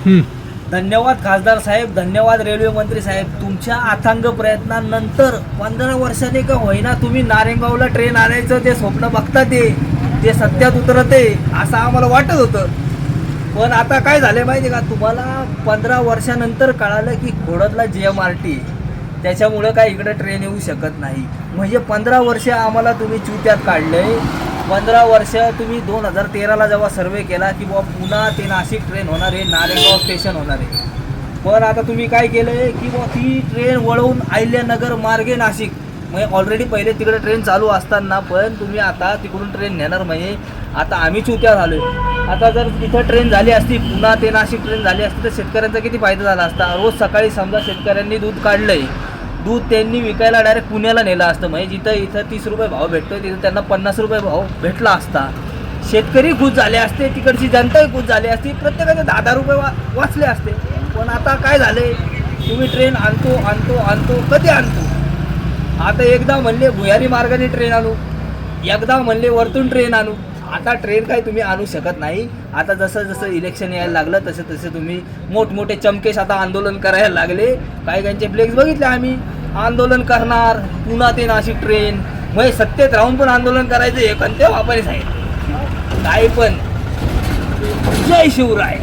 धन्यवाद खासदार साहेब, धन्यवाद रेल्वे मंत्री साहेब. तुमच्या अथांग प्रयत्नानंतर 15 वर्षांनी का होईना तुम्ही नारायणगावला ट्रेन आणायचं ते स्वप्न बघता, ते सत्यात उतरते असं आम्हाला वाटत होतं. पण आता काय झालं माहिती का तुम्हाला, 15 वर्षानंतर कळालं की खोडदला JMRT, त्याच्यामुळं काय इकडे ट्रेन येऊ शकत नाही. म्हणजे 15 वर्ष आम्हाला तुम्ही चुत्यात काढलंय. 15 वर्ष तुम्ही 2013ला जेव्हा सर्वे केला की बुवा पुन्हा ते नाशिक ट्रेन होणार आहे, नारायणगाव स्टेशन होणार आहे. पण आता तुम्ही काय केलं आहे की बुवा ती ट्रेन वळवून अहिल्यानगर मार्गे नाशिक, म्हणजे ऑलरेडी पहिले तिकडे ट्रेन चालू असताना पण तुम्ही आता तिकडून ट्रेन नेणार. म्हणजे आता आम्ही चुत्या झालो आहे. आता जर तिथं ट्रेन झाली असती, पुन्हा ते नाशिक ट्रेन झाली असती तर शेतकऱ्यांचा किती फायदा झाला असता. रोज सकाळी समजा शेतकऱ्यांनी दूध काढलं आहे, दूध त्यांनी विकायला डायरेक्ट पुण्याला नेलं असतं. म्हणजे जिथं इथं 30 रुपये भाव भेटतो तिथं त्यांना 50 रुपये भाव भेटला असता. शेतकरी खुश झाले असते, तिकडची जनताही खुश झाली असती, प्रत्येकाचे 10-10 रुपये वाचले असते. पण आता काय झाले, तुम्ही ट्रेन आणतो कधी आणतो. आता एकदा म्हणले भुयारी मार्गाने ट्रेन आणू, एकदा म्हणले वरतून ट्रेन आणू. आता ट्रेन काय तुम्ही आणू शकत नाही. आता जसं जसं इलेक्शन यायला लागलं तसं तसं तुम्ही मोठमोठे चमकेश आता आंदोलन करायला लागले. काही त्यांचे फ्लेक्स बघितले आम्ही, आंदोलन करणार पुन्हा ते नाशिक ट्रेन. म्हणजे सत्तेत राहून पण आंदोलन करायचं हे कोणत्या वापरीच आहे काय पण. जय शिवराय.